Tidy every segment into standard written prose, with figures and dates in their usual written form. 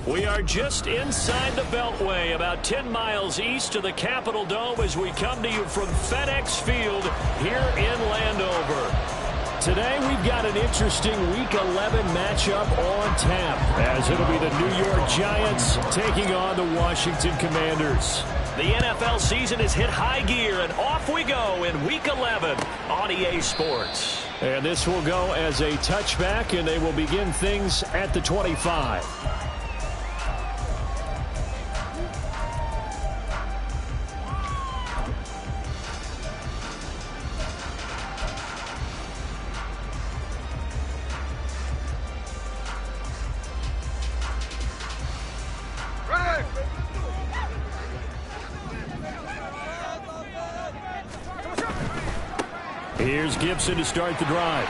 We are just inside the Beltway, about 10 miles east of the Capitol Dome as we come to you from FedEx Field here in Landover. Today we've got an interesting Week 11 matchup on tap, as it'll be the New York Giants taking on the Washington Commanders. The NFL season has hit high gear, and off we go in Week 11 on EA Sports. And this will go as a touchback, and they will begin things at the 25. Here's Gibson to start the drive.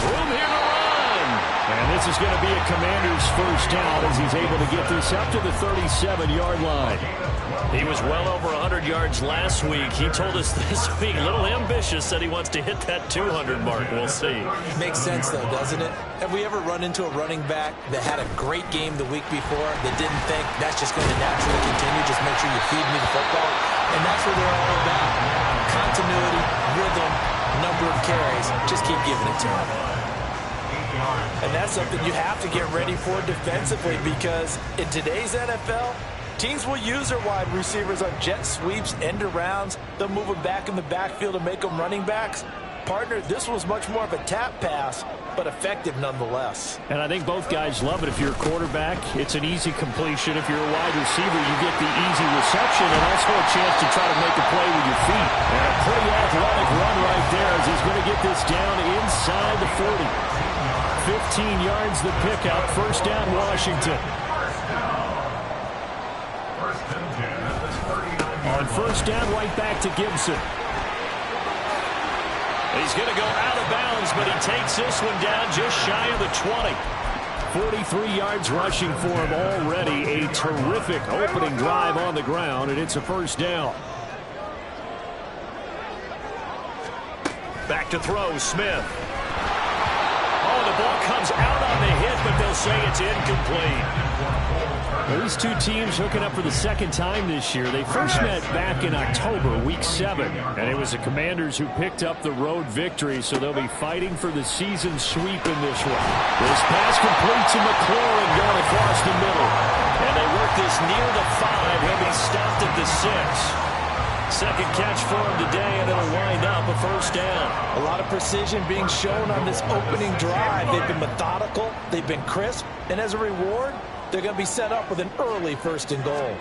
Room here to run. And this is going to be a Commander's first down as he's able to get this up to the 37-yard line. He was well over 100 yards last week. He told us this week, a little ambitious, that he wants to hit that 200 mark. We'll see. Makes sense, though, doesn't it? Have we ever run into a running back that had a great game the week before that didn't think that's just going to naturally continue? Just make sure you feed me the football. And that's what they're all about. Continuity, rhythm, number of carries. Just keep giving it to him. And that's something you have to get ready for defensively, because in today's NFL, teams will use their wide receivers on jet sweeps, end arounds. They'll move them back in the backfield to make them running backs. Partner, this was much more of a tap pass, but effective nonetheless. And I think both guys love it. If you're a quarterback, it's an easy completion. If you're a wide receiver, you get the easy reception and also a chance to try to make a play with your feet. And a pretty athletic run right there as he's going to get this down inside the 40. 15 yards the pickup. First down, Washington. On first down, right back to Gibson. He's going to go out of bounds, but he takes this one down just shy of the 20. 43 yards rushing for him already. A terrific opening drive on the ground, and it's a first down. Back to throw, Smith. Oh, the ball comes out on the hit, but they'll say it's incomplete. Well, these two teams hooking up for the second time this year. They first met back in October, Week 7. And it was the Commanders who picked up the road victory, so they'll be fighting for the season sweep in this one. This pass complete to McLaurin going across the middle. And they work this near the 5. He'll be stopped at the 6. Second catch for him today, and it'll wind up a first down. A lot of precision being shown on this opening drive. They've been methodical, they've been crisp, and as a reward, they're going to be set up with an early first and goal.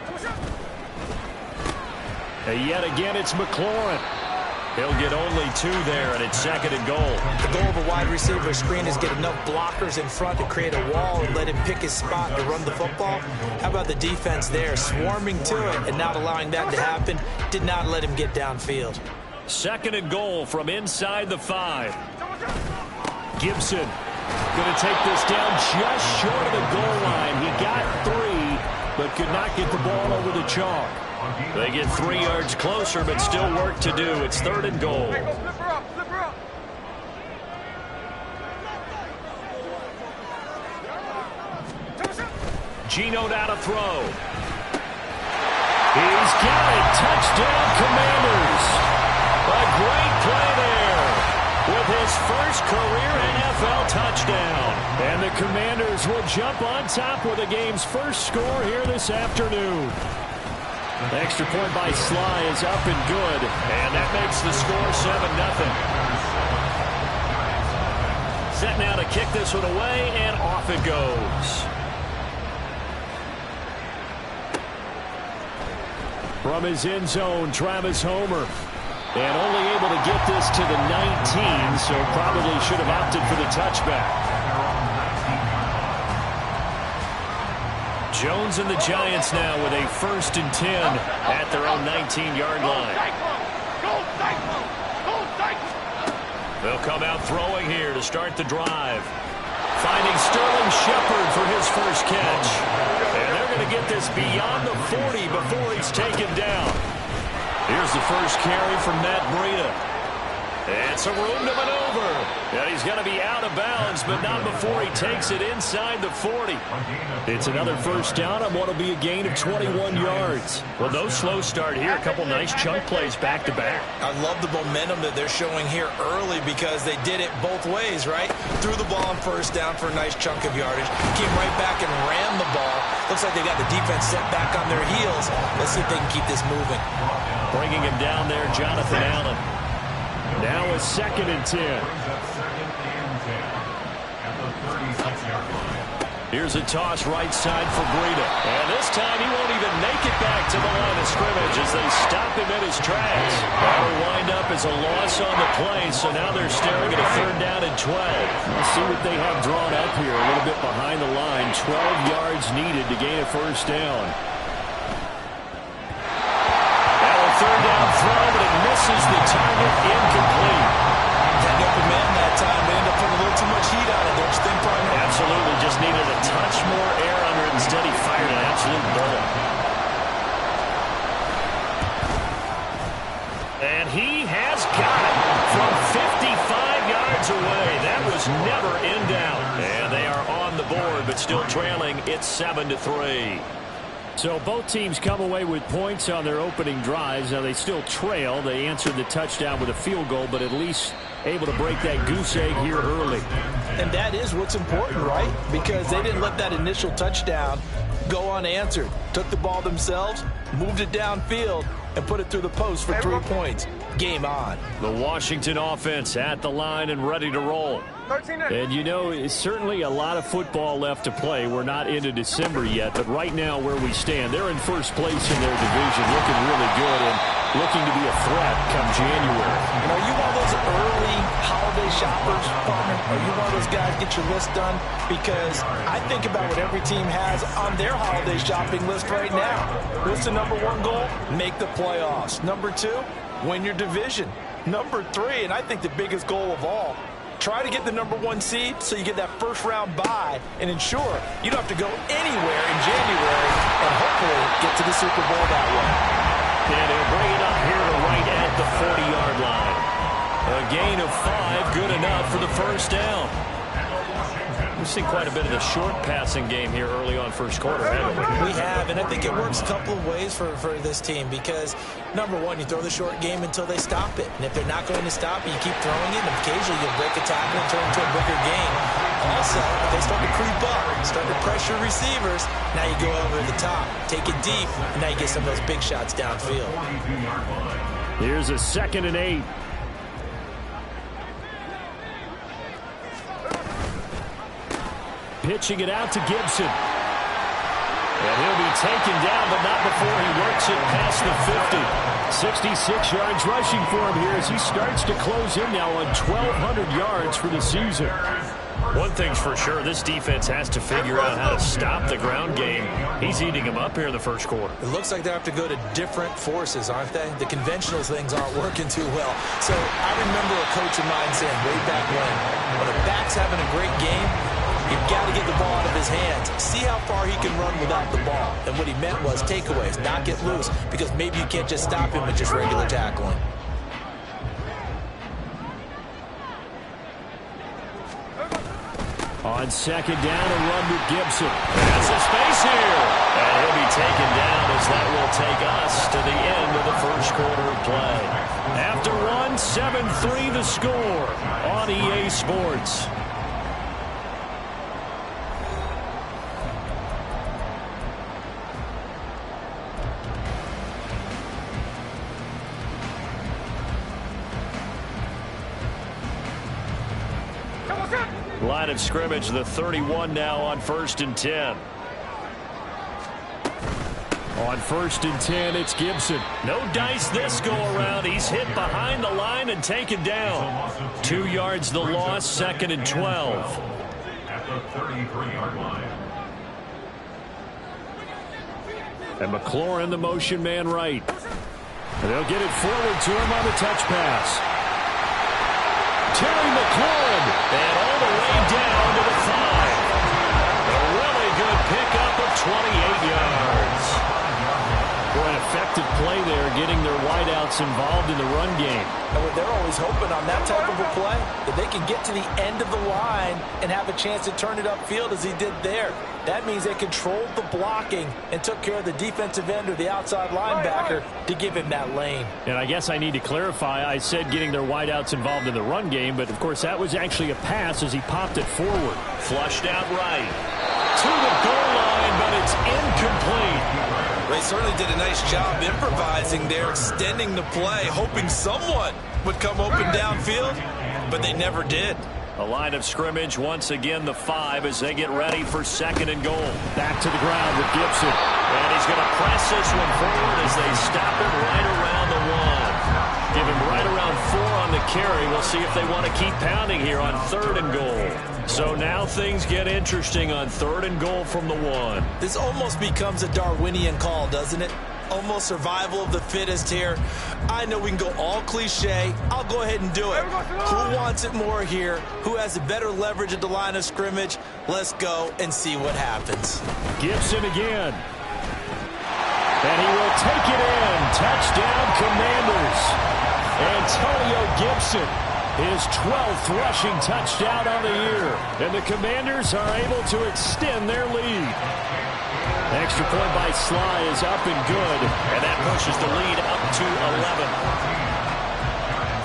And yet again, it's McLaurin. He'll get only 2 there, and it's second and goal. The goal of a wide receiver screen is get enough blockers in front to create a wall and let him pick his spot to run the football. How about the defense there, swarming to it and not allowing that to happen? Did not let him get downfield. Second and goal from inside the 5. Gibson going to take this down just short of the goal line. He got 3, but could not get the ball over the chalk. They get 3 yards closer, but still work to do. It's third and goal. Geno now to throw. He's got it. Touchdown, Commanders. A great play there with his first career NFL touchdown. And the Commanders will jump on top with the game's first score here this afternoon. The extra point by Sly is up and good, and that makes the score 7-0. Set now to kick this one away, and off it goes. From his end zone, Travis Homer. And only able to get this to the 19, so probably should have opted for the touchback. Jones and the Giants now with a 1st and 10 at their own 19-yard line. They'll come out throwing here to start the drive. Finding Sterling Shepard for his first catch. And they're going to get this beyond the 40 before he's taken down. Here's the first carry from Matt Breida. And some room to maneuver. And he's going to be out of bounds, but not before he takes it inside the 40. It's another first down on what will be a gain of 21 yards. Well, no slow start here. A couple nice chunk plays back-to-back. I love the momentum that they're showing here early because they did it both ways, right? Threw the ball on first down for a nice chunk of yardage. Came right back and ran the ball. Looks like they got the defense set back on their heels. Let's see if they can keep this moving. Bringing him down there, Jonathan Allen. Now a 2nd and 10. Here's a toss right side for Breida. And this time he won't even make it back to the line of scrimmage as they stop him in his tracks. That'll wind up as a loss on the play, so now they're staring at a 3rd down and 12. Let's see what they have drawn up here. A little bit behind the line. 12 yards needed to gain a 1st down. 3rd down throw, but it misses the target, incomplete. Had open man that time. They ended up putting a little too much heat on it. Don't you think, Prime? Absolutely. Just needed a touch more air under it. Instead, he fired an absolute bullet. And he has got it from 55 yards away. That was never in doubt. And they are on the board, but still trailing. It's 7-3. So both teams come away with points on their opening drives. Now they still trail. They answered the touchdown with a field goal, but at least able to break that goose egg here early. And that is what's important, right? Because they didn't let that initial touchdown go unanswered. Took the ball themselves, moved it downfield, and put it through the post for 3 points. Game on. The Washington offense at the line and ready to roll. And you know, it's certainly a lot of football left to play. We're not into December yet, but right now where we stand, they're in first place in their division, looking really good and looking to be a threat come January. And are you one of those early holiday shoppers, partner? Are you one of those guys get your list done? Because I think about what every team has on their holiday shopping list right now. What's the #1 goal? Make the playoffs. #2, win your division. #3, and I think the biggest goal of all, try to get the #1 seed so you get that first-round bye and ensure you don't have to go anywhere in January and hopefully get to the Super Bowl that way. And he'll bring it up here to right at the 40-yard line. A gain of 5, good enough for the first down. We've seen quite a bit of the short passing game here early on first quarter, haven't we? We have, and I think it works a couple of ways for this team because, #1, you throw the short game until they stop it. And if they're not going to stop it, you keep throwing it, and occasionally you'll break a tackle and turn into a bigger game. Also, if they start to creep up, start to pressure receivers, now you go over the top, take it deep, and now you get some of those big shots downfield. Here's a 2nd and 8. Pitching it out to Gibson. And he'll be taken down, but not before he works it past the 50. 66 yards rushing for him here as he starts to close in now on 1,200 yards for the season. One thing's for sure, this defense has to figure out how to stop the ground game. He's eating them up here in the first quarter. It looks like they have to go to different forces, aren't they? The conventional things aren't working too well. So I remember a coach of mine saying way back when a back's having a great game, you've got to get the ball out of his hands. See how far he can run without the ball. And what he meant was takeaways, not get loose, because maybe you can't just stop him with just regular tackling. On 2nd down, a run with Gibson. That's a space here. And he'll be taken down as that will take us to the end of the first quarter of play. After 7-3 the score on EA Sports. Line of scrimmage, the 31 now on 1st and 10. On 1st and 10, it's Gibson. No dice this go-around. He's hit behind the line and taken down. 2 yards the loss, 2nd and 12. At the 33-yard line. And McLaurin, the motion man right. And they'll get it forward to him on the touch pass. Terry McLaurin, and all the way down to the 5. A really good pickup of 28 yards. Boy, an effective play there, getting their wideouts involved in the run game. And what they're always hoping on that type of a play, that they can get to the end of the line and have a chance to turn it upfield as he did there. That means they controlled the blocking and took care of the defensive end or the outside linebacker to give him that lane. And I guess I need to clarify, I said getting their wideouts involved in the run game, but of course that was actually a pass as he popped it forward. Flushed out right to the goal line, but it's incomplete. They certainly did a nice job improvising there, extending the play, hoping someone would come open downfield, but they never did. A line of scrimmage, once again the 5 as they get ready for 2nd and goal. Back to the ground with Gibson. And he's going to press this one forward as they stop it right around the 1. Give him right around 4 on the carry. We'll see if they want to keep pounding here on 3rd and goal. So now things get interesting on 3rd and goal from the 1. This almost becomes a Darwinian call, doesn't it? Almost survival of the fittest here. I know we can go all cliche. I'll go ahead and do it. Who wants it more here? Who has a better leverage at the line of scrimmage? Let's go and see what happens. Gibson again. And he will take it in. Touchdown, Commanders. Antonio Gibson, his 12th rushing touchdown on the year. And the Commanders are able to extend their lead. Extra point by Sly is up and good, and that pushes the lead up to 11.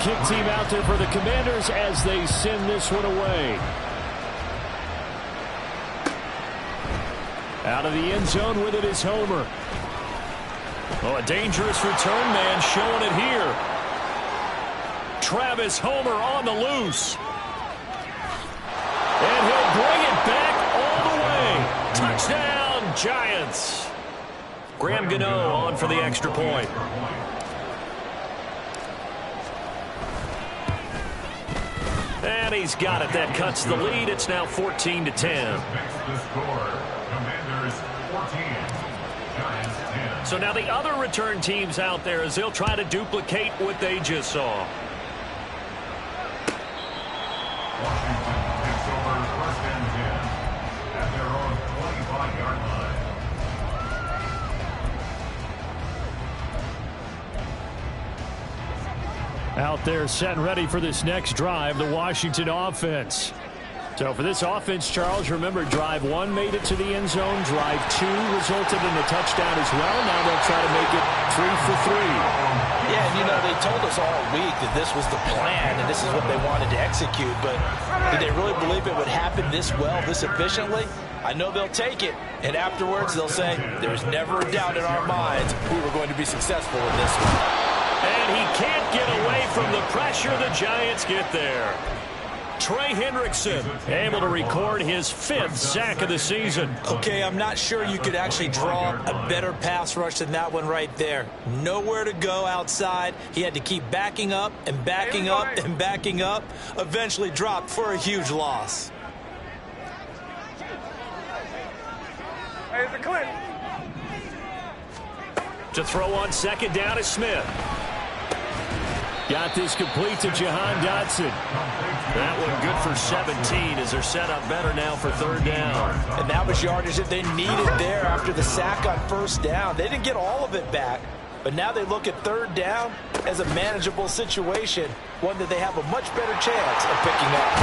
Kick team out there for the Commanders as they send this one away. Out of the end zone with it is Homer. Oh, a dangerous return man showing it here. Travis Homer on the loose. And he'll bring it back all the way. Touchdown, Giants. Graham Gano on for the extra point. And he's got it. That cuts the lead. It's now 14-10. The score, Commanders 14, Giants 10. So now the other return teams out there as they'll try to duplicate what they just saw. Washington takes over 1st and 10 at their own 25-yard line. Out there set and ready for this next drive, the Washington offense. So for this offense, Charles, remember drive 1 made it to the end zone. Drive 2 resulted in a touchdown as well. Now they'll try to make it 3 for 3. Yeah, and you know, they told us all week that this was the plan and this is what they wanted to execute, but did they really believe it would happen this well, this efficiently? I know they'll take it, and afterwards they'll say, there's never a doubt in our minds we were going to be successful in this one. And he can't get away from the pressure. The Giants get there. Trey Hendrickson able to record his 5th sack of the season. Okay, I'm not sure you could actually draw a better pass rush than that one right there. Nowhere to go outside. He had to keep backing up and backing up and backing up. Eventually dropped for a huge loss. Hey, it's a clip. To throw on 2nd down is Smith. Got this complete to Jahan Dotson. That one good for 17 as they're set up better now for 3rd down. And that was yardage that they needed there after the sack on 1st down. They didn't get all of it back, but now they look at 3rd down as a manageable situation, one that they have a much better chance of picking up.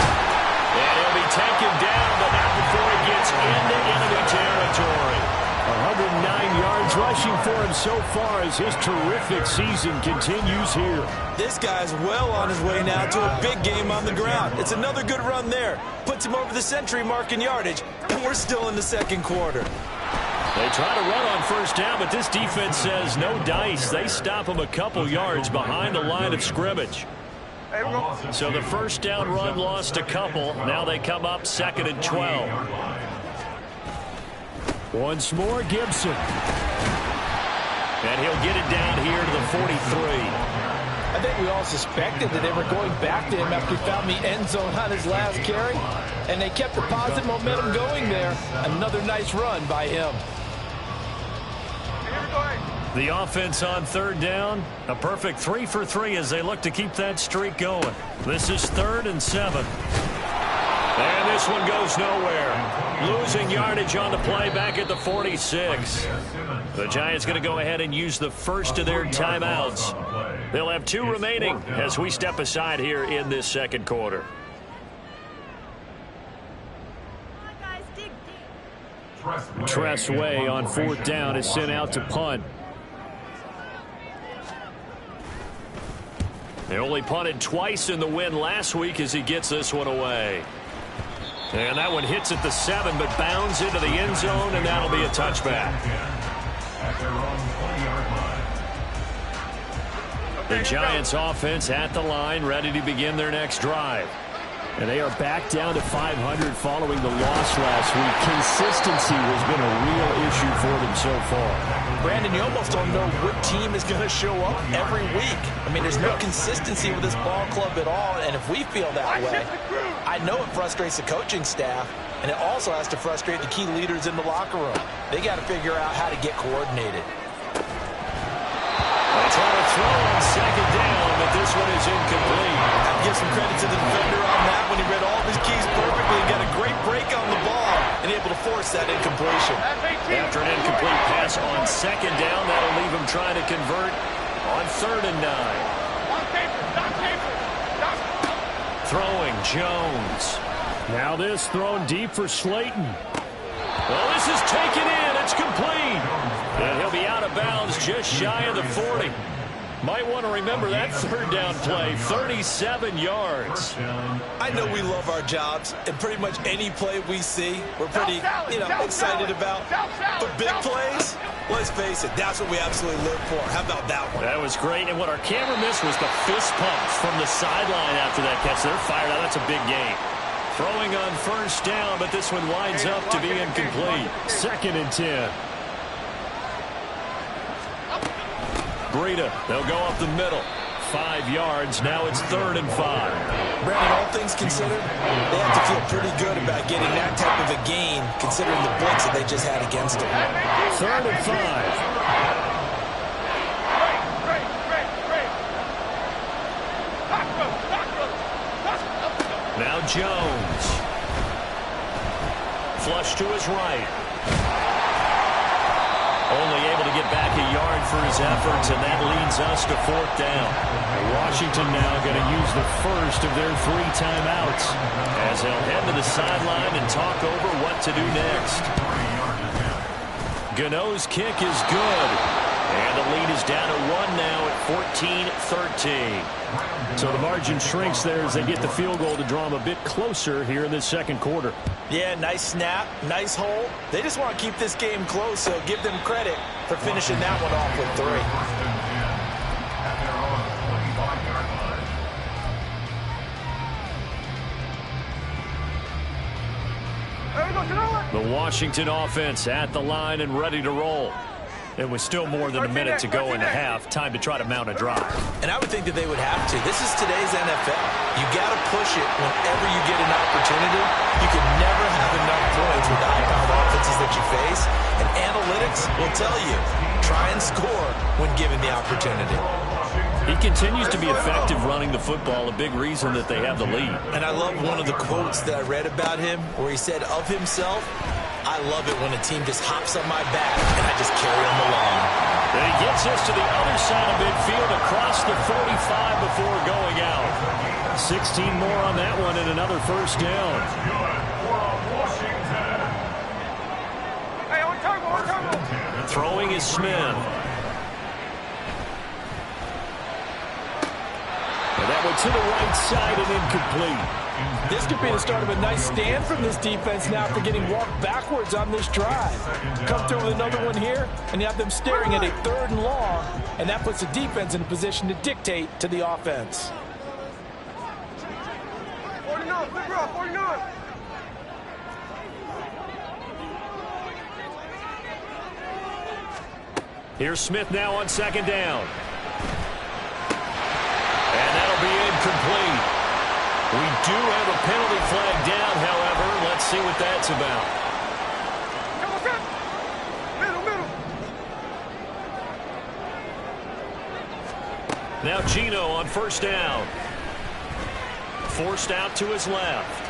And he'll be taken down, but not before he gets into enemy territory. 109 yards rushing for him so far as his terrific season continues here. This guy's well on his way now to a big game on the ground. It's another good run there. Puts him over the century mark in yardage, and we're still in the 2nd quarter. They try to run on 1st down, but this defense says no dice. They stop him a couple yards behind the line of scrimmage. So the 1st down run lost a couple. Now they come up 2nd and 12. Once more, Gibson. And he'll get it down here to the 43. I think we all suspected that they were going back to him after he found the end zone on his last carry, and they kept the positive momentum going there. Another nice run by him. The offense on third down, a perfect 3 for 3 as they look to keep that streak going. This is 3rd and 7. And this one goes nowhere. Losing yardage on the play back at the 46. The Giants going to go ahead and use the first of their timeouts. They'll have 2 remaining as we step aside here in this second quarter. Tressway on 4th down is sent out to punt. They only punted twice in the win last week as he gets this one away. And that one hits at the 7, but bounds into the end zone, and that'll be a touchback. The Giants offense at the line, ready to begin their next drive. And they are back down to 500 following the loss last week. Consistency has been a real issue for them so far. Brandon, you almost don't know what team is going to show up every week. I mean, there's no consistency with this ball club at all, and if we feel that way, I know it frustrates the coaching staff, and it also has to frustrate the key leaders in the locker room. They got to figure out how to get coordinated. They try to throw on second down, but this one is incomplete. I'd give some credit to the defender on that when he read all of his keys perfectly and got a great break on the ball and able to force that incompletion. After an incomplete pass on second down, that'll leave him trying to convert on 3rd and 9. Throwing Jones. Now this thrown deep for Slayton. Well, this is taken in. It's complete. And he'll be out of bounds just shy of the 40. Might want to remember that 3rd down play, 37 yards. I know we love our jobs, and pretty much any play we see, we're pretty, excited about. But big plays, let's face it, that's what we absolutely live for. How about that one? That was great, and what our camera missed was the fist pumps from the sideline after that catch. They're fired out. That's a big game. Throwing on 1st down, but this one winds up to be incomplete. 2nd and 10. Breida, they'll go up the middle. 5 yards. Now it's 3rd and 5. Brandon, all things considered, they have to feel pretty good about getting that type of a gain, considering the blitz that they just had against them. 3rd and 5. Now Jones. Flush to his right. Only able to get back a yard for his efforts, and that leads us to 4th down. Washington now going to use the first of their 3 timeouts as they'll head to the sideline and talk over what to do next. Gano's kick is good, and the lead is down to 1 now at 14-13. So the margin shrinks there as they get the field goal to draw them a bit closer here in this second quarter. Yeah, nice snap, nice hole. They just want to keep this game close, so give them credit for finishing that one off with 3. The Washington offense at the line and ready to roll. It was still more than a minute to go in the half. Time to try to mount a drive. And I would think that they would have to. This is today's NFL. You got to push it whenever you get an opportunity. You can never have enough points with the high-powered offenses that you face. And analytics will tell you, try and score when given the opportunity. He continues to be effective running the football, a big reason that they have the lead. And I love one of the quotes that I read about him where he said of himself, I love it when a team just hops on my back and I just carry them along. And he gets us to the other side of midfield across the 45 before going out. 16 more on that one and another first down. Throwing is Smith. And that one to the right side and incomplete. This could be the start of a nice stand from this defense now after getting walked backwards on this drive. Come through with another one here, and you have them staring at a 3rd and long, and that puts the defense in a position to dictate to the offense. 49, 49. Here's Smith now on second down. And that'll be incomplete. We do have a penalty flag down, however. Let's see what that's about. Now Gino on first down. Forced out to his left.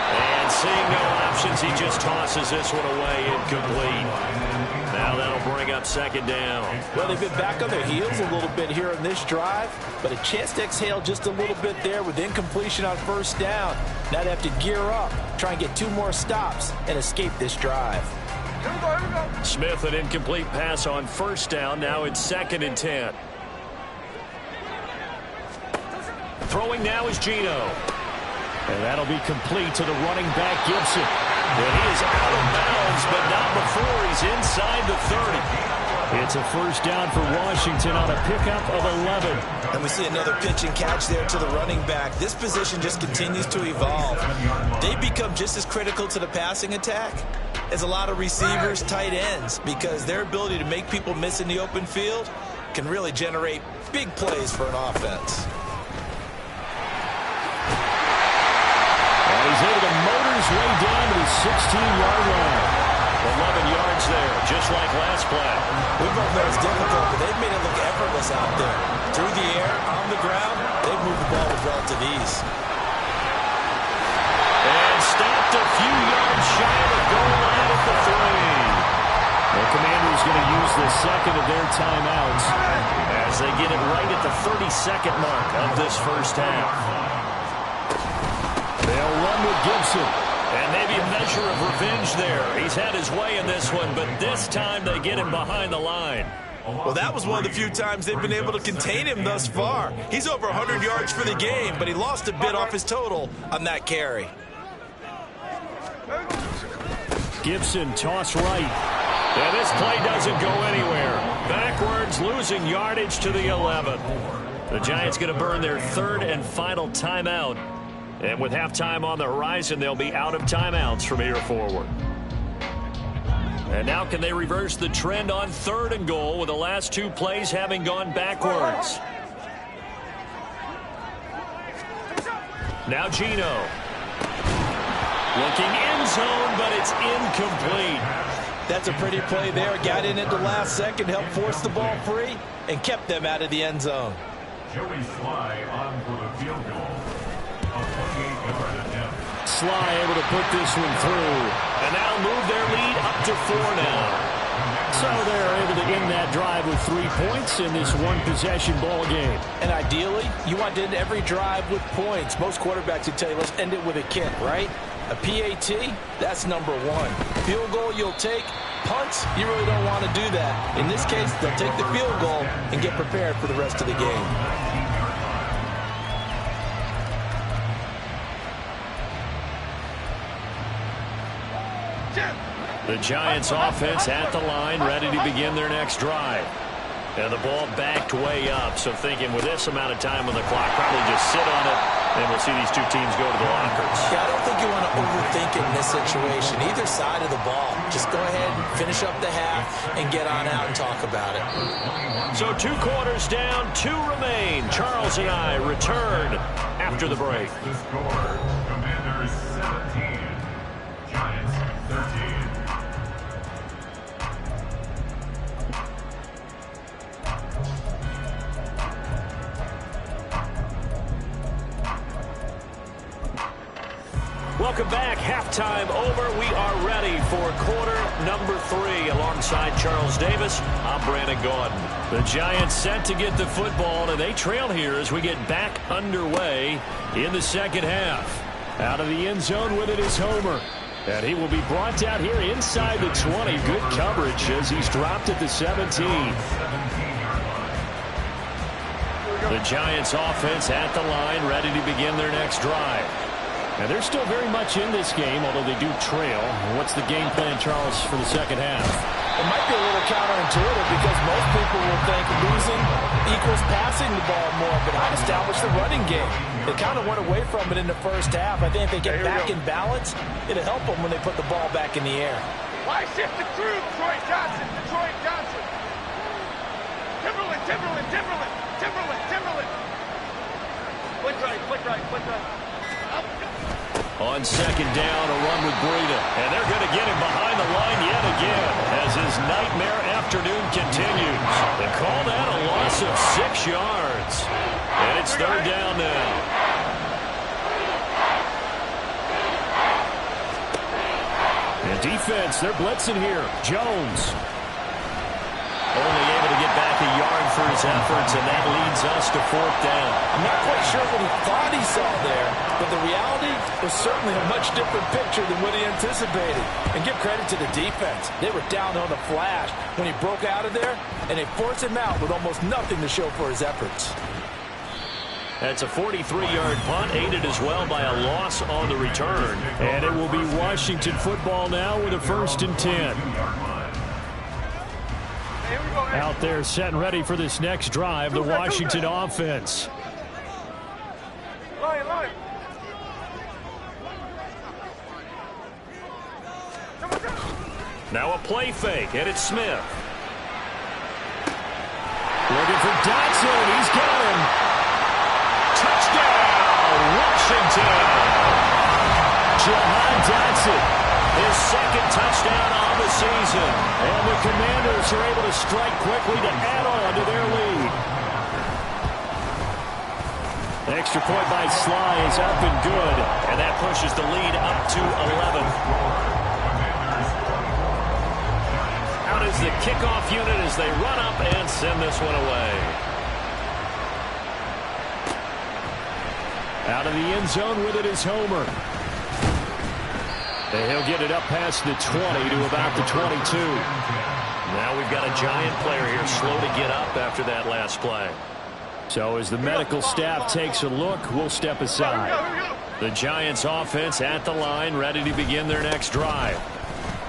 And seeing no options, he just tosses this one away, incomplete. Now that'll bring up second down. Well, they've been back on their heels a little bit here in this drive, but a chance to exhale just a little bit there with incompletion on first down. Now they have to gear up, try and get 2 more stops, and escape this drive. Here we go. Smith, an incomplete pass on first down. Now it's 2nd and 10. Throwing now is Gino. And that'll be complete to the running back, Gibson. And he is out of bounds, but not before he's inside the 30. It's a first down for Washington on a pickup of 11. And we see another pitch and catch there to the running back. This position just continues to evolve. They become just as critical to the passing attack as a lot of receivers, tight ends, because their ability to make people miss in the open field can really generate big plays for an offense. He's able to motor his way down to the 16-yard line. 11 yards there, just like last play. We both know it's difficult, but they've made it look effortless out there. Through the air, on the ground, they've moved the ball with relative ease. And stopped a few yards shy of the goal line at the 3. The Commanders going to use the second of their timeouts as they get it right at the 32nd mark of this first half. They'll run with Gibson. And maybe a measure of revenge there. He's had his way in this one, but this time they get him behind the line. Well, that was one of the few times they've been able to contain him thus far. He's over 100 yards for the game, but he lost a bit off his total on that carry. Gibson toss right. And this play doesn't go anywhere. Backwards, losing yardage to the 11. The Giants going to burn their 3rd and final timeout. And with halftime on the horizon, they'll be out of timeouts from here forward. And now can they reverse the trend on 3rd and goal with the last 2 plays having gone backwards? Now Gino. Looking end zone, but it's incomplete. That's a pretty play there. Got in at the last second, helped force the ball free, and kept them out of the end zone. Joey Sly on for the field goal. A 28-yard attempt. Sly able to put this one through. And that'll move their lead up to 4 now. So they're able to end that drive with 3 points in this one-possession ball game. And ideally, you want to end every drive with points. Most quarterbacks would tell you, let's end it with a kick, right? A PAT, that's number 1. Field goal you'll take. Punts, you really don't want to do that. In this case, they'll take the field goal and get prepared for the rest of the game. The Giants offense at the line, ready to begin their next drive. And the ball backed way up, so thinking with this amount of time on the clock, probably just sit on it, and we'll see these 2 teams go to the lockers. Yeah, I don't think you want to overthink it in this situation. Either side of the ball. Just go ahead and finish up the half and get on out and talk about it. So 2 quarters down, 2 remain. Charles and I return after the break. The score, Commanders 17, Giants 13. Welcome back. Halftime over. We are ready for quarter number 3. Alongside Charles Davis, I'm Brandon Gaudin. The Giants set to get the football, and they trail here as we get back underway in the second half. Out of the end zone with it is Homer. And he will be brought down here inside the 20. Good coverage as he's dropped at the 17. The Giants offense at the line, ready to begin their next drive. And they're still very much in this game, although they do trail. What's the game plan, Charles, for the second half? It might be a little counterintuitive because most people will think losing equals passing the ball more, but I'd establish the running game. They kind of went away from it in the first half. I think if they get back in balance, it'll help them when they put the ball back in the air. Why shift the crew? Detroit Johnson. Timberland, Timberland, Timberland, Timberland, Timberland. Quick right. On second down, a run with Breida. And they're going to get him behind the line yet again as his nightmare afternoon continues. They call that a loss of 6 yards. And it's third down now. And defense, they're blitzing here. Jones. Only able to get back a yard for his efforts, and that leads us to fourth down. I'm not quite sure what he thought he saw there, but the reality was certainly a much different picture than what he anticipated. And give credit to the defense. They were down on the flash when he broke out of there, and they forced him out with almost nothing to show for his efforts. That's a 43-yard punt, aided as well by a loss on the return. And it will be Washington football now with a 1st and 10. Out there set and ready for this next drive, the Washington offense. Line. Now a play fake, and it's Smith. Looking for Dotson. He's got him. Touchdown, Washington. Jahan Dotson, his second touchdown on the season. And the Commanders are able to strike quickly to add on to their lead. Extra point by Sly is up and good. And that pushes the lead up to 11. Out is the kickoff unit as they run up and send this one away. Out of the end zone with it is Homer. And he'll get it up past the 20 to about the 22. Now we've got a Giant player here slow to get up after that last play. So as the medical staff takes a look, we'll step aside. The Giants offense at the line, ready to begin their next drive.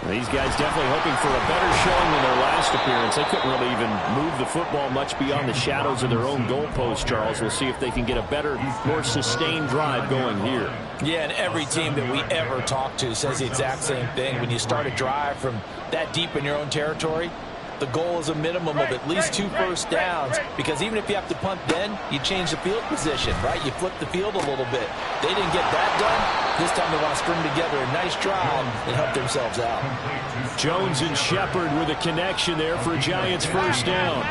These guys definitely hoping for a better showing than their last appearance. They couldn't really even move the football much beyond the shadows of their own goalpost, Charles. We'll see if they can get a better, more sustained drive going here. Yeah, and every team that we ever talk to says the exact same thing. When you start a drive from that deep in your own territory, the goal is a minimum of at least 2 first downs, because even if you have to punt then, you change the field position, right? You flip the field a little bit. They didn't get that done. This time they want to string together a nice drive and help themselves out. Jones and Shepard with a connection there for Giants first down.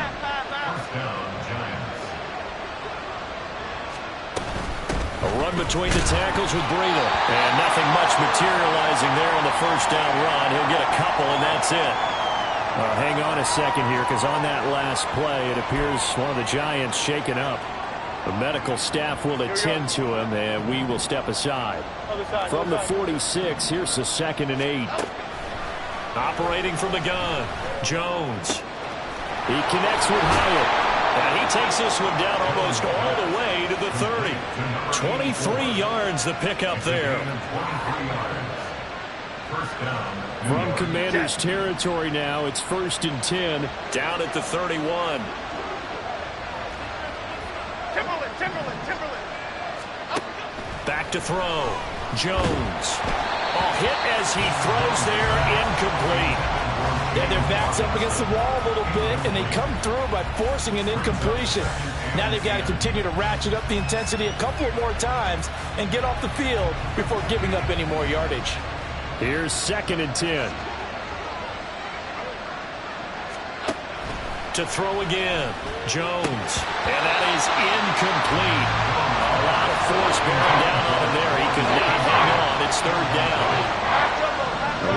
A run between the tackles with Breida. And nothing much materializing there on the first down run. He'll get a couple, and that's it. Hang on a second here, because on that last play, it appears one of the Giants shaken up. The medical staff will attend to him, and we will step aside. From the 46, here's the 2nd and 8. Operating from the gun, Jones. He connects with Hyatt, and he takes this one down almost all the way to the 30. 23 yards the pickup there. From Commanders territory now, it's 1st and 10, down at the 31. Timberland. Back to throw. Jones. Hit as he throws there, incomplete. Yeah, their back's up against the wall a little bit, and they come through by forcing an incompletion. Now they've got to continue to ratchet up the intensity a couple of more times and get off the field before giving up any more yardage. Here's 2nd and 10. To throw again, Jones. And that is incomplete. A lot of force bearing down on him there. He could not hang on. It's 3rd down.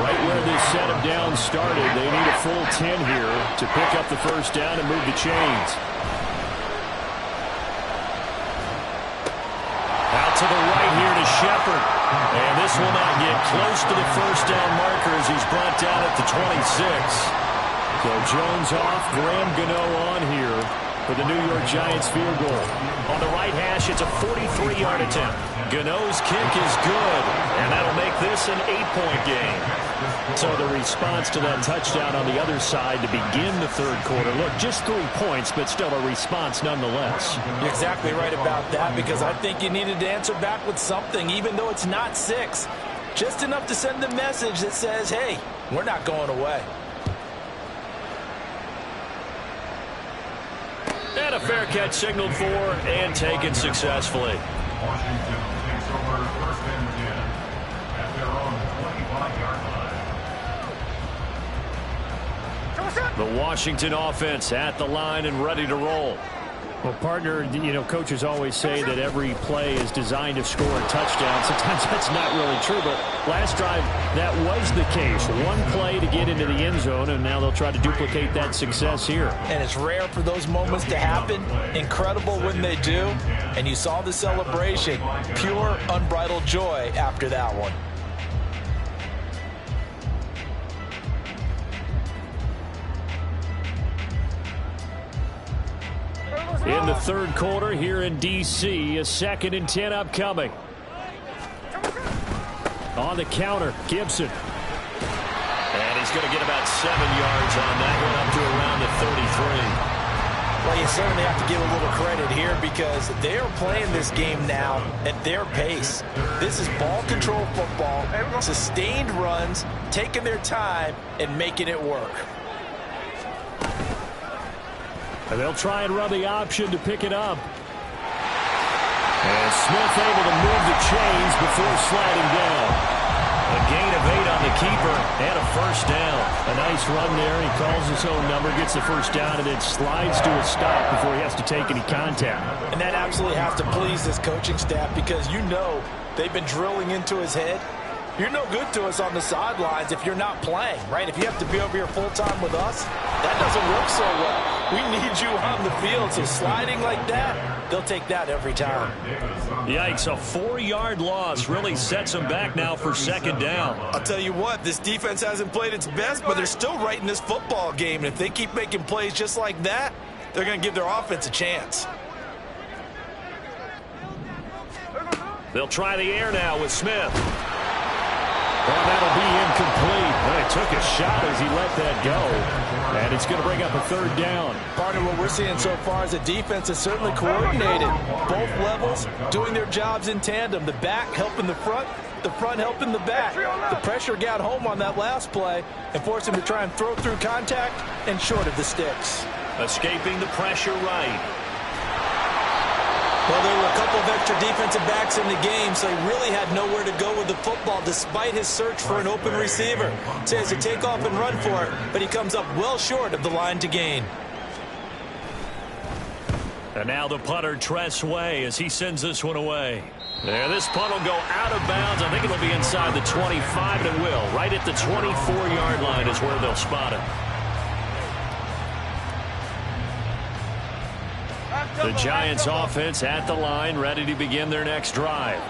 Right where this set of downs started, they need a full 10 here to pick up the first down and move the chains. Out to the right here to Shepard. And this will not get close to the first down marker as he's brought down at the 26. So Jones off, Graham Gano on here for the New York Giants field goal. On the right hash, it's a 43-yard attempt. Gano's kick is good, and that'll make this an 8-point game. So the response to that touchdown on the other side to begin the 3rd quarter. Look, just 3 points, but still a response nonetheless. You're exactly right about that, because I think you needed to answer back with something, even though it's not 6. Just enough to send a message that says, hey, we're not going away. And a fair catch signaled for and taken successfully. Washington takes over first and 10 at their own 25-yard line. The Washington offense at the line and ready to roll. Well, partner, you know, coaches always say that every play is designed to score a touchdown. Sometimes that's not really true, but last drive, that was the case. One play to get into the end zone, and now they'll try to duplicate that success here. And it's rare for those moments to happen. Incredible when they do. And you saw the celebration. Pure, unbridled joy after that one. In the third quarter here in D.C., a 2nd and 10 upcoming. On the counter, Gibson. And he's going to get about 7 yards on that one, up to around the 33. Well, you certainly have to give a little credit here because they are playing this game now at their pace. This is ball control football, sustained runs, taking their time, and making it work. And they'll try and run the option to pick it up. And Smith able to move the chains before sliding down. A gain of 8 on the keeper and a first down. A nice run there. He calls his own number, gets the first down, and then slides to a stop before he has to take any contact. And that absolutely has to please this coaching staff because you know they've been drilling into his head. You're no good to us on the sidelines if you're not playing, right? If you have to be over here full-time with us, that doesn't work so well. We need you on the field, so sliding like that, they'll take that every time. Yikes, a 4-yard loss really sets them back now for 2nd down. I'll tell you what, this defense hasn't played its best, but they're still right in this football game. And if they keep making plays just like that, they're going to give their offense a chance. They'll try the air now with Smith. Well, that'll be incomplete. Well, he took a shot as he let that go. And it's going to bring up a 3rd down. Partner, what we're seeing so far is the defense is certainly coordinated. Both levels doing their jobs in tandem. The back helping the front helping the back. The pressure got home on that last play and forced him to try and throw through contact and short of the sticks. Escaping the pressure right. Well, there were a couple of extra defensive backs in the game, so he really had nowhere to go with the football despite his search for an open receiver. So he has to take off and run for it, but he comes up well short of the line to gain. And now the punter, Tress Way, as he sends this one away. Yeah, this punt will go out of bounds. I think it'll be inside the 25, and it will. Right at the 24-yard line is where they'll spot it. The Giants offense at the line, ready to begin their next drive.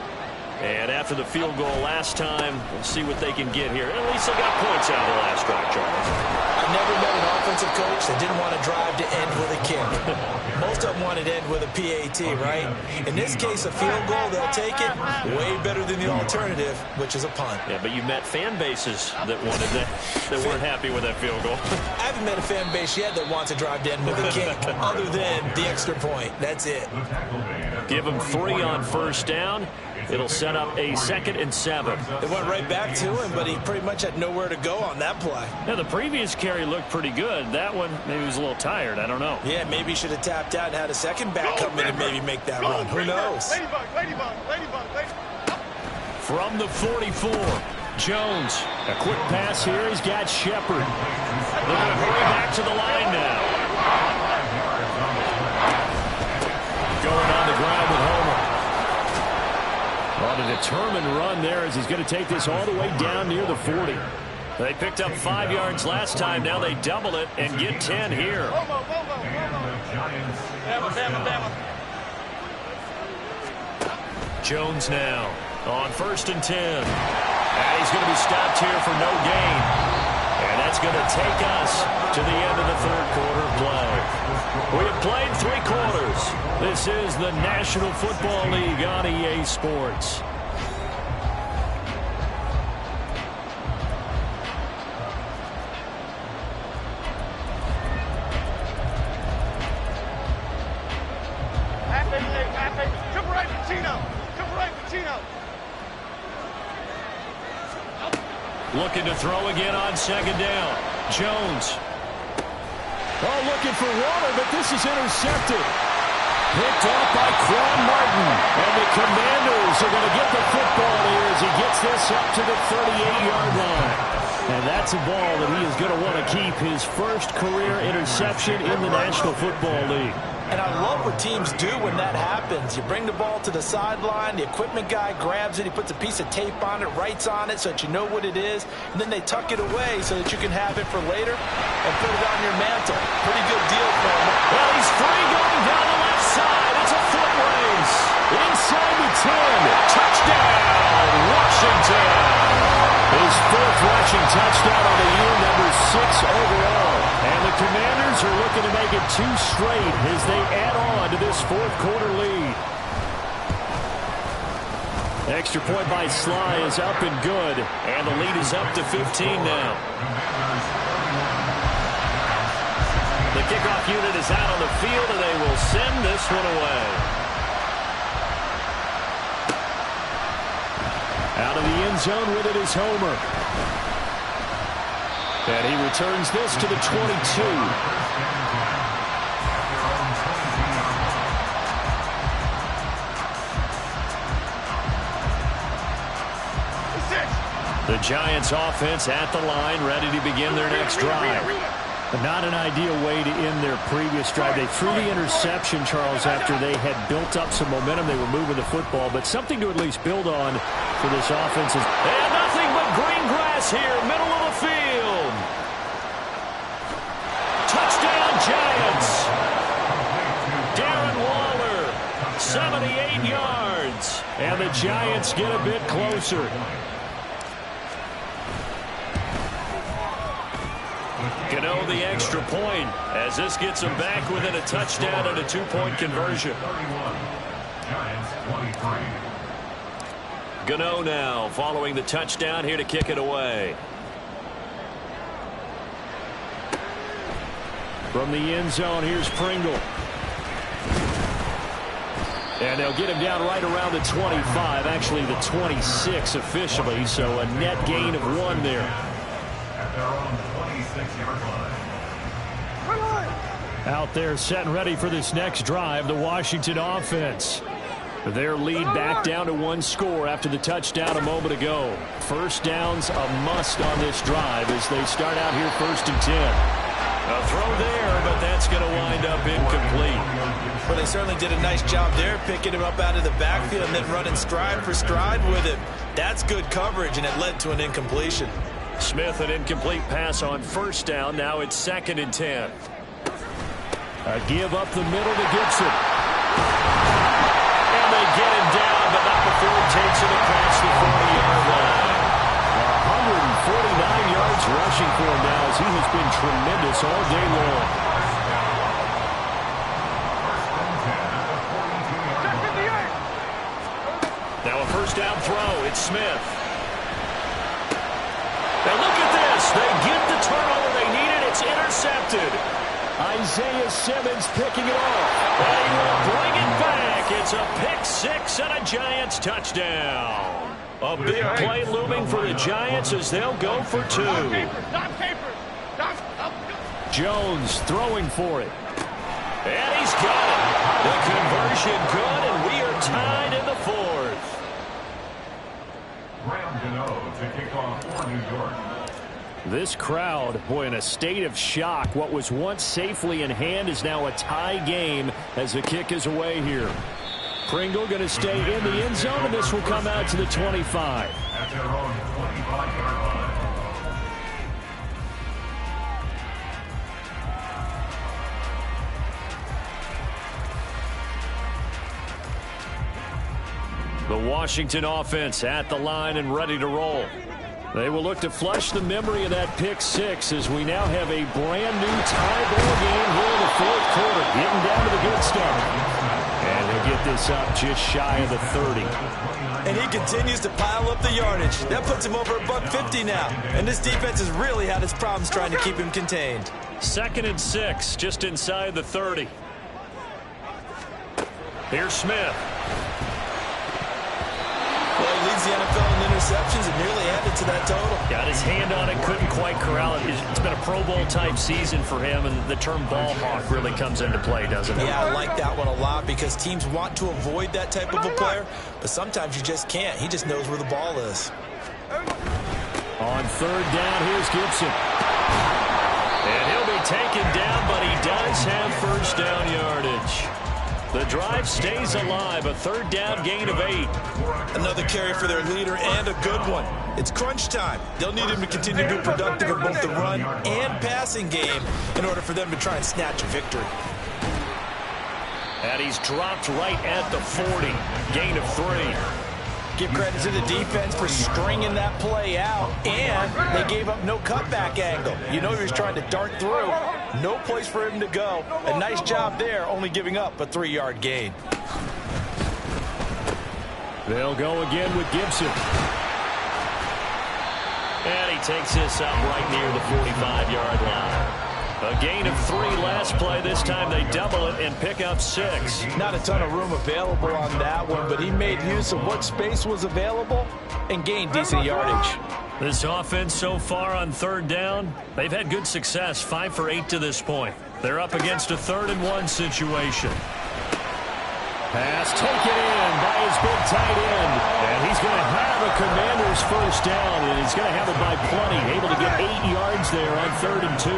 And after the field goal last time, we'll see what they can get here. At least they got points out of the last drive, Charles. I've never met an offensive coach that didn't want to drive to end with a kick. Most of them wanted to end with a PAT, right? In this case, a field goal, they'll take it. Way better than the alternative, which is a punt. Yeah, but you met fan bases that wanted that weren't happy with that field goal. I haven't met a fan base yet that wants to drive to end with a kick, other than the extra point. That's it. Give them 3 on first down. It'll set up a 2nd and 7. They went right back to him, but he pretty much had nowhere to go on that play. Yeah, the previous carry looked pretty good. That one, maybe he was a little tired. I don't know. Yeah, maybe he should have tapped out and had a second back come in and maybe make that run. Who knows? Ladybug, ladybug, ladybug, ladybug. From the 44, Jones. A quick pass here. He's got Shepard. They're going to hurry back to the line now. Going on the ground with Homer. On a determined run there as he's going to take this all the way down near the 40. They picked up 5 yards last time. Now they double it and get 10 here. Jones now on 1st and 10. And he's going to be stopped here for no gain. And that's going to take us to the end of the 3rd quarter play. We have played 3 quarters. This is the National Football League on EA Sports. Looking to throw again on 2nd down. Jones. Oh, looking for water, but this is intercepted. Picked off by Quan Martin. And the Commanders are going to get the football here as he gets this up to the 38-yard line. And that's a ball that he is going to want to keep, his first career interception in the National Football League. And I love what teams do when that happens. You bring the ball to the sideline, the equipment guy grabs it, he puts a piece of tape on it, writes on it so that you know what it is, and then they tuck it away so that you can have it for later and put it on your mantle. Pretty good deal for him. Well, he's free going down the left side. It's a foot race. Inside the 10. Touchdown, Washington. His fourth rushing touchdown of the year, number 6 overall. And the Commanders are looking to make it 2 straight as they add on to this fourth quarter lead. Extra point by Sly is up and good. And the lead is up to 15 now. The kickoff unit is out on the field, and they will send this one away. Out of the end zone with it is Homer. And he returns this to the 22. The Giants offense at the line, ready to begin their next drive. Not an ideal way to end their previous drive. They threw the interception, Charles, after they had built up some momentum. They were moving the football, but something to at least build on for this offense. And nothing but green grass here, middle of the field. Touchdown, Giants. Darren Waller, 78 yards. And the Giants get a bit closer. Gano the extra point as this gets them back within a touchdown and a 2-point conversion. Gano now following the touchdown here to kick it away. From the end zone, here's Pringle. And they'll get him down right around the 25, actually the 26 officially, so a net gain of 1 there. At their own 26-yard line. Out there set and ready for this next drive, the Washington offense. Their lead back down to 1 score after the touchdown a moment ago. First down's a must on this drive as they start out here 1st and 10. A throw there, but that's going to wind up incomplete. Well, they certainly did a nice job there, picking him up out of the backfield and then running stride for stride with him. That's good coverage, and it led to an incompletion. Smith, an incomplete pass on 1st down. Now it's 2nd and 10. A give up the middle to Gibson. And they get him down, but not before he takes it across the 40-yard line. 149 yards rushing for him now as he has been tremendous all day long. Now a 1st down throw. It's Smith. Now look at this. They get the turnover they needed. It's intercepted. Isaiah Simmons picking it off. And he will bring it back. It's a pick 6 and a Giants touchdown. A big play looming for the Giants as they'll go for 2. Jones throwing for it. And he's got it. The conversion good, and we are tied in the 4th. Graham Gano to kick off for New York. This crowd, boy, in a state of shock. What was once safely in hand is now a tie game as the kick is away here. Pringle going to stay in the end zone, and this will come out to the 25. At their own 25-yard line. The Washington offense at the line and ready to roll. They will look to flush the memory of that pick 6 as we now have a brand new tie ball game here in the 4th quarter. Getting down to the good stuff. And they get this up just shy of the 30. And he continues to pile up the yardage. That puts him over $150 now. And this defense has really had its problems trying to keep him contained. 2nd and 6, just inside the 30. Here's Smith. Well, he leads the NFL in receptions and nearly added to that total. Got his hand on it, couldn't quite corral it. It's been a Pro Bowl type season for him, and the term ball hawk really comes into play, doesn't it? Yeah, I like that one a lot because teams want to avoid that type of a player, but sometimes you just can't. He just knows where the ball is. On third down, here's Gibson. And he'll be taken down, but he does have first down yardage. The drive stays alive, a third down gain of 8. Another carry for their leader and a good one. It's crunch time. They'll need him to continue to be productive in both the run and passing game in order for them to try and snatch a victory. And he's dropped right at the 40. Gain of 3. Give credit to the defense for stringing that play out, and they gave up no cutback angle. You know he was trying to dart through. No place for him to go. A nice job there, only giving up a 3-yard gain. They'll go again with Gibson. And he takes this up right near the 45-yard line. A gain of 3 last play. This time they double it and pick up 6. Not a ton of room available on that one, but he made use of what space was available and gained decent yardage. This offense so far on third down, they've had good success, 5 for 8 to this point. They're up against a 3rd-and-1 situation. Pass taken in by his big tight end. And he's going to have a Commander's first down, and he's going to have it by plenty. Able to get 8 yards there on 3rd and 2.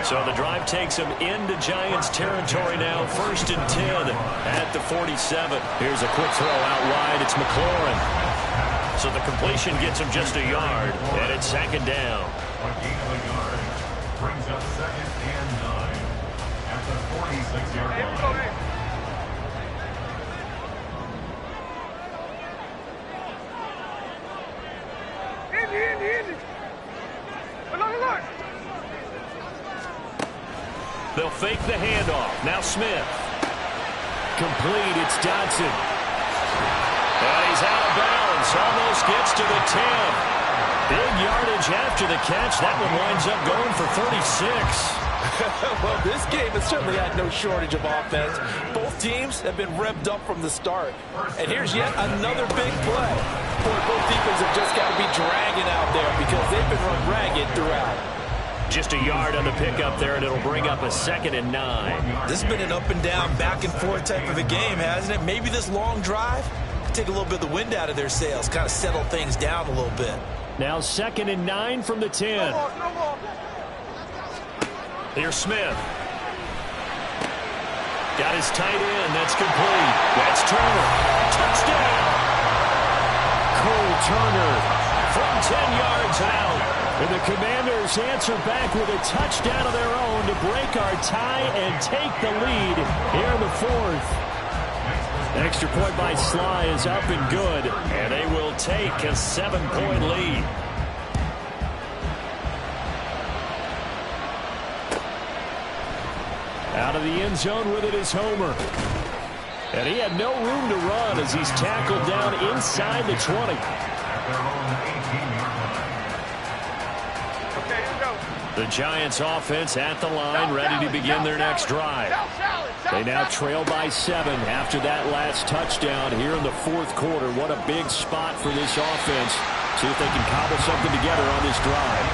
So the drive takes him into Giants territory now, 1st and 10 at the 47. Here's a quick throw out wide. It's McLaurin. So the completion gets him just a yard, and it's 2nd down. A gain of a yard brings up 2nd and 9 at the 46-yard line. They'll fake the handoff. Now Smith. Complete. It's Dodson. And he's out of bounds. Almost gets to the 10. Big yardage after the catch. That one winds up going for 36. Well, this game has certainly had no shortage of offense. Both teams have been revved up from the start. And here's yet another big play. Boy, both defenses have just got to be dragging out there because they've been run ragged throughout. Just a yard on the pickup there, and it'll bring up a 2nd and 9. This has been an up and down, back and forth type of a game, hasn't it? Maybe this long drive could take a little bit of the wind out of their sails, kind of settle things down a little bit. Now 2nd and 9 from the 10. Here's Smith. Got his tight end. That's complete. That's Turner. Touchdown! Cole Turner from 10 yards out. And the Commanders answer back with a touchdown of their own to break our tie and take the lead here in the 4th. Extra point by Sly is up and good, and they will take a 7-point lead. Out of the end zone with it is Homer. And he had no room to run as he's tackled down inside the 20. The Giants offense at the line, ready to begin their next drive. They now trail by 7 after that last touchdown here in the 4th quarter. What a big spot for this offense. See if they can cobble something together on this drive.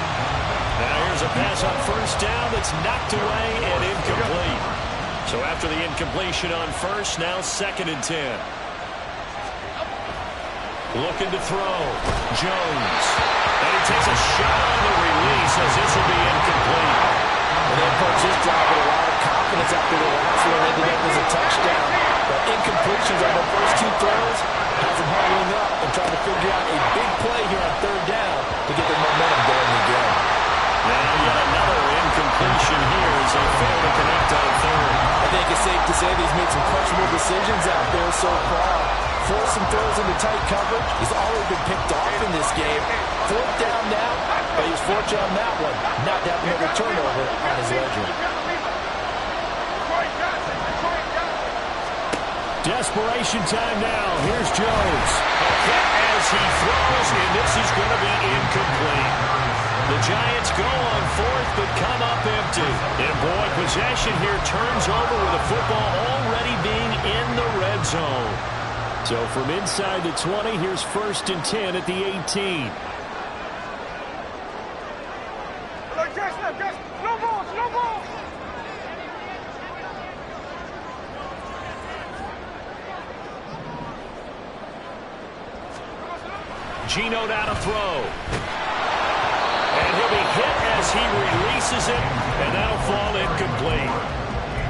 Now here's a pass on first down that's knocked away and incomplete. So after the incompletion on first, now 2nd and 10. Looking to throw. Jones. And he takes a shot on the release as this will be incomplete. And they approach this drive with a lot of confidence after the last one ended up as a touchdown. But incompletions on the first 2 throws has them huddling up and trying to figure out a big play here on 3rd down to get their momentum going again. Now yet another incompletion here as they fail to connect on 3rd. I think it's safe to say that he's made some questionable decisions out there so far. Forced some throws into tight coverage. He's already been picked off in this game. 4th down now, but he was fortunate on that one. Not to have another turnover on his ledger. Desperation time now. Here's Jones. A hit as he throws, and this is going to be incomplete. The Giants go on 4th, but come up empty. And boy, possession here turns over with the football already being in the red zone. So from inside the 20, here's 1st and 10 at the 18. No balls, no balls. Gino now to throw. And he'll be hit as he releases it, and that'll fall incomplete.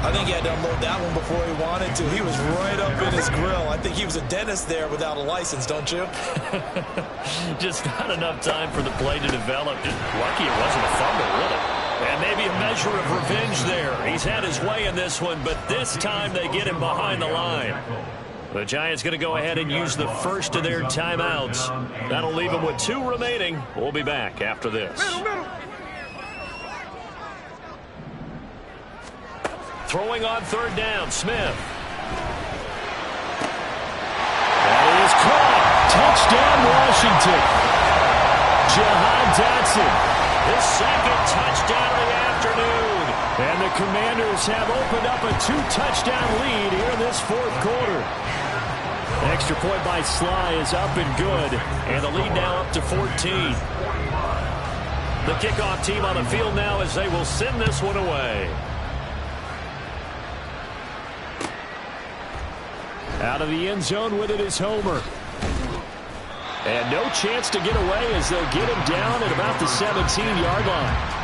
I think he had to unload that one before he wanted to. He was right up in his grill. I think he was a dentist there without a license, don't you? Just not enough time for the play to develop. Just lucky it wasn't a fumble, really. And maybe a measure of revenge there. He's had his way in this one, but this time they get him behind the line. The Giants going to go ahead and use the first of their timeouts. That'll leave them with 2 remaining. We'll be back after this. Throwing on 3rd down, Smith. That is caught. Touchdown, Washington. Jahan Dotson. His 2nd touchdown of the afternoon. And the Commanders have opened up a 2-touchdown lead here in this 4th quarter. Extra point by Sly is up and good. And the lead now up to 14. The kickoff team on the field now as they will send this one away. Out of the end zone with it is Homer. And no chance to get away as they'll get him down at about the 17-yard line.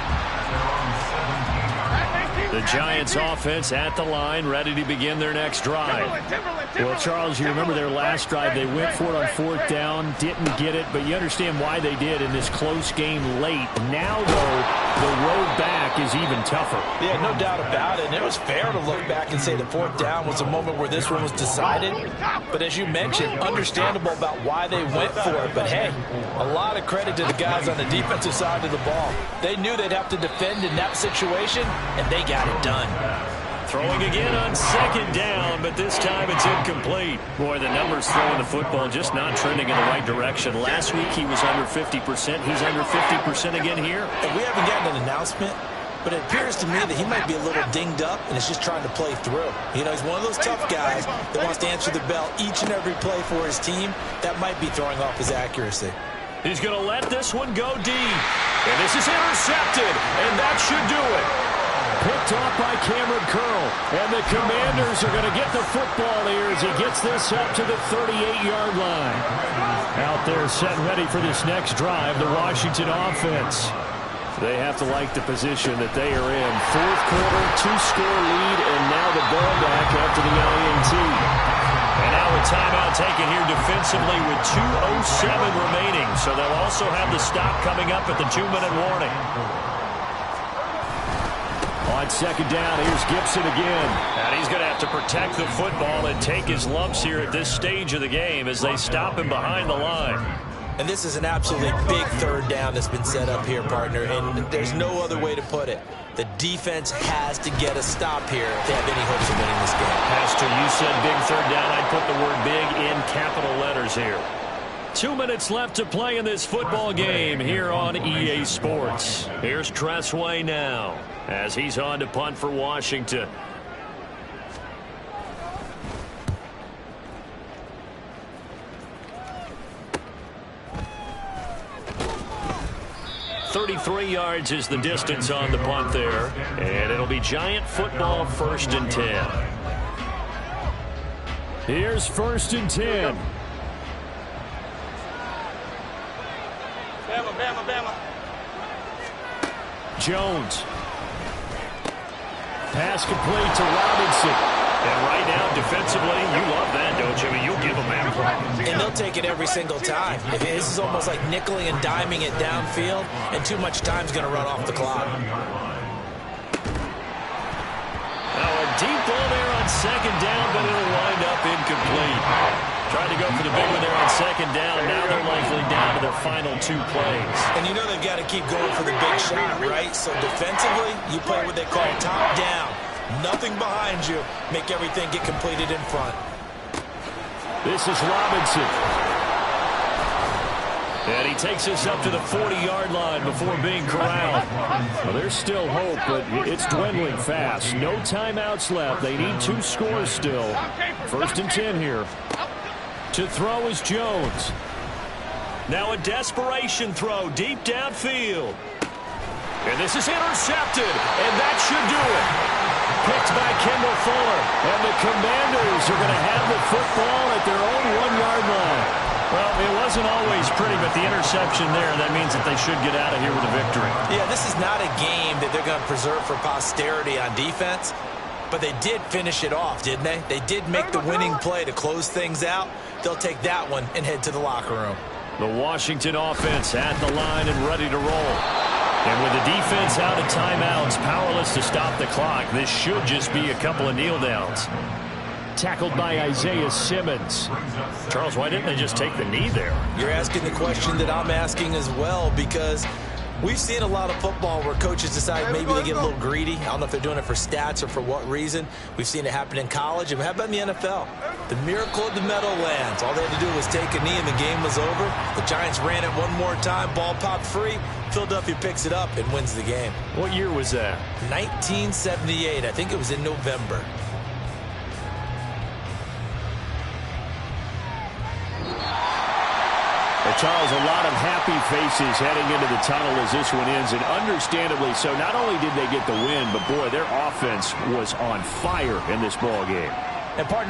The Giants offense at the line, ready to begin their next drive. Well, Charles, you remember their last drive. They went for it on 4th down, didn't get it, but you understand why they did in this close game late. Now, though, the road back is even tougher. Yeah, no doubt about it. And it was fair to look back and say the 4th down was a moment where this one was decided. But as you mentioned, understandable about why they went for it. But, hey, a lot of credit to the guys on the defensive side of the ball. They knew they'd have to defend in that situation, and they got it done. Throwing again on 2nd down, but this time it's incomplete. Boy, the numbers throwing the football just not trending in the right direction. Last week he was under 50%. He's under 50% again here. And we haven't gotten an announcement, but it appears to me that he might be a little dinged up and is just trying to play through. You know, he's one of those tough guys that wants to answer the bell each and every play for his team. That might be throwing off his accuracy. He's going to let this one go deep. And this is intercepted, and that should do it. Picked off by Cameron Curl. And the Commanders are going to get the football here as he gets this up to the 38-yard line. Out there set ready for this next drive, the Washington offense. They have to like the position that they are in. 4th quarter, 2-score lead, and now the ball back after the INT. And now a timeout taken here defensively with 2:07 remaining. So they'll also have the stop coming up at the 2-minute warning. On 2nd down, here's Gibson again. And he's going to have to protect the football and take his lumps here at this stage of the game as they stop him behind the line. And this is an absolutely big 3rd down that's been set up here, partner, and there's no other way to put it. The defense has to get a stop here if they have any hopes of winning this game. Pastor, you said big 3rd down. I'd put the word big in capital letters here. 2 minutes left to play in this football game here on EA Sports. Here's Tressway now as he's on to punt for Washington. .33 yards is the distance on the punt there. And it'll be Giant football 1st and 10. Here's 1st and 10. Bama. Jones. Pass complete to Robinson. And right now, defensively, you love that, don't you? I mean, you'll give them that. And they'll take it every single time. This is almost like nickeling and diming it downfield, and too much time's going to run off the clock. Now a deep ball there on 2nd down, but it'll wind up incomplete. Trying to go for the big one there on 2nd down. Now they're likely down to their final 2 plays. And you know they've got to keep going for the big shot, right? So defensively, you play what they call top down. Nothing behind you. Make everything get completed in front. This is Robinson. And he takes us up to the 40-yard line before being corralled. Well, there's still hope, but it's dwindling fast. No timeouts left. They need 2 scores still. 1st and 10 here. To throw is Jones. Now a desperation throw deep downfield. And this is intercepted, and that should do it. Picked by Kendall Fuller, and the Commanders are going to have the football at their own 1-yard line. Well, it wasn't always pretty, but the interception there, that means that they should get out of here with a victory. Yeah, this is not a game that they're going to preserve for posterity on defense, but they did finish it off, didn't they? They did make the winning play to close things out. They'll take that one and head to the locker room. The Washington offense at the line and ready to roll. And with the defense out of timeouts, powerless to stop the clock, this should just be a couple of kneel downs. Tackled by Isaiah Simmons. Charles, why didn't they just take the knee there? You're asking the question that I'm asking as well, because we've seen a lot of football where coaches decide maybe they get a little greedy. I don't know if they're doing it for stats or for what reason. We've seen it happen in college, and how about in the NFL? The miracle of the Meadowlands. All they had to do was take a knee, and the game was over. The Giants ran it one more time. Ball popped free. Philadelphia picks it up and wins the game. What year was that? 1978. I think it was in November. Charles, a lot of happy faces heading into the tunnel as this one ends, and understandably so. Not only did they get the win, but boy, their offense was on fire in this ball game. And partner,